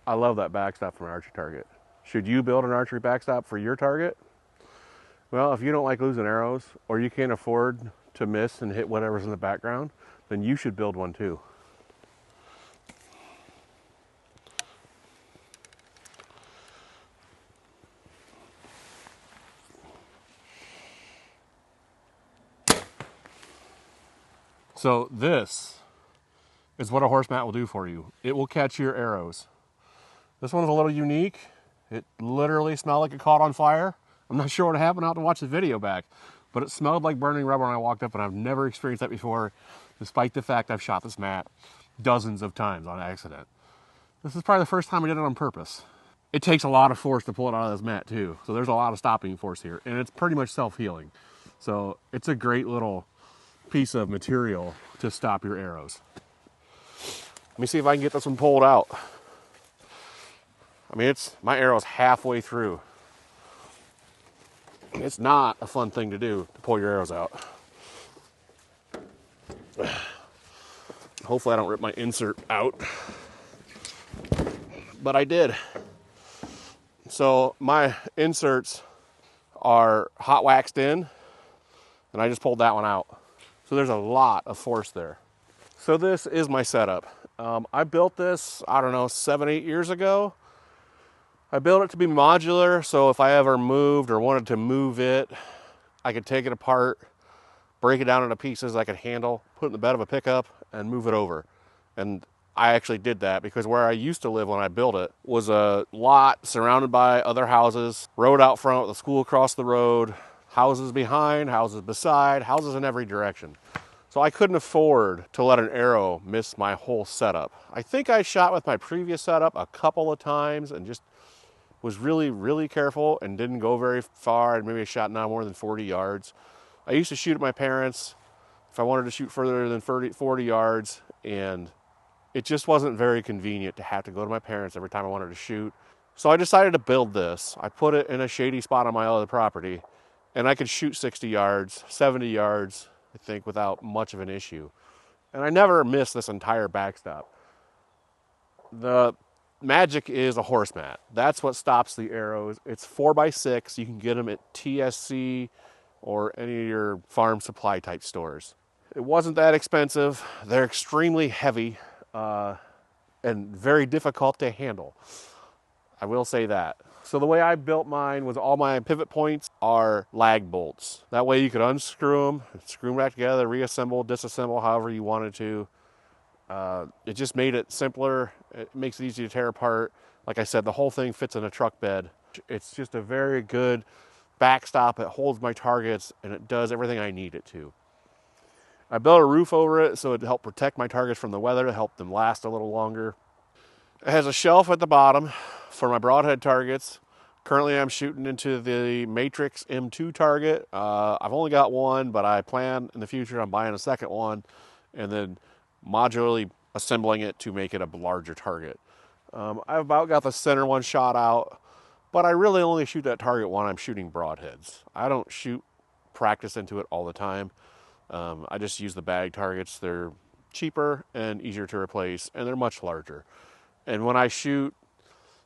I love that backstop from an archery target. Should you build an archery backstop for your target? Well, if you don't like losing arrows, or you can't afford to miss and hit whatever's in the background, then you should build one too. So this is what a horse mat will do for you. It will catch your arrows. This one's a little unique. It literally smelled like it caught on fire. I'm not sure what happened. I'll have to watch the video back. But it smelled like burning rubber when I walked up, and I've never experienced that before, despite the fact I've shot this mat dozens of times on accident. This is probably the first time I did it on purpose. It takes a lot of force to pull it out of this mat too. So there's a lot of stopping force here, and it's pretty much self-healing. So it's a great little piece of material to stop your arrows. Let me see if I can get this one pulled out. I mean, my arrow's halfway through. It's not a fun thing to do, to pull your arrows out. Hopefully I don't rip my insert out. But I did. So my inserts are hot waxed in, and I just pulled that one out. So there's a lot of force there. So this is my setup. I built this, I don't know, 7-8 years ago. I built it to be modular, so if I ever moved or wanted to move it, I could take it apart, break it down into pieces I could handle, put it in the bed of a pickup, and move it over. And I actually did that because where I used to live when I built it was a lot surrounded by other houses, road out front with a school across the road, houses behind, houses beside, houses in every direction. So I couldn't afford to let an arrow miss my whole setup. I think I shot with my previous setup a couple of times and just was really, really careful and didn't go very far, and maybe I shot not more than 40 yards. I used to shoot at my parents if I wanted to shoot further than 40 yards, and it just wasn't very convenient to have to go to my parents every time I wanted to shoot. So I decided to build this. I put it in a shady spot on my other property, and I could shoot 60 yards, 70 yards, I think, without much of an issue. And I never missed this entire backstop. The magic is a horse mat. That's what stops the arrows. It's 4x6. You can get them at TSC or any of your farm supply type stores. It wasn't that expensive. They're extremely heavy and very difficult to handle. I will say that. So the way I built mine was all my pivot points are lag bolts. That way you could unscrew them, screw them back together, reassemble, disassemble, however you wanted to. It just made it simpler. It makes it easy to tear apart. Like I said, the whole thing fits in a truck bed. It's just a very good backstop. It holds my targets, and it does everything I need it to. I built a roof over it so it helped protect my targets from the weather, to help them last a little longer. It has a shelf at the bottom for my broadhead targets. Currently I'm shooting into the Matrix M2 target. I've only got one, but I plan in the future on buying a second one and then modularly assembling it to make it a larger target. I've about got the center one shot out, but I really only shoot that target when I'm shooting broadheads. I don't shoot practice into it all the time. I just use the bag targets. They're cheaper and easier to replace, and they're much larger. And when I shoot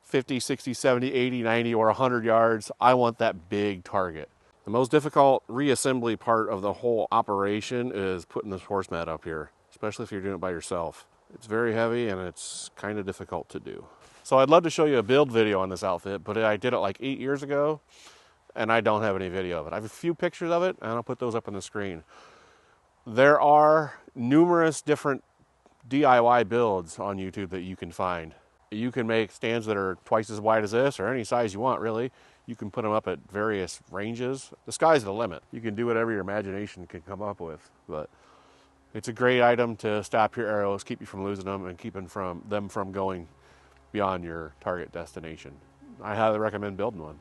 50, 60, 70, 80, 90, or 100 yards, I want that big target. The most difficult reassembly part of the whole operation is putting this horse mat up here, especially if you're doing it by yourself. It's very heavy and it's kind of difficult to do. So I'd love to show you a build video on this outfit, but I did it like 8 years ago and I don't have any video of it. I have a few pictures of it and I'll put those up on the screen. There are numerous different DIY builds on YouTube that you can find. You can make stands that are twice as wide as this, or any size you want, really. You can put them up at various ranges. The sky's the limit. You can do whatever your imagination can come up with, but it's a great item to stop your arrows, keep you from losing them, and keeping them from going beyond your target destination. I highly recommend building one.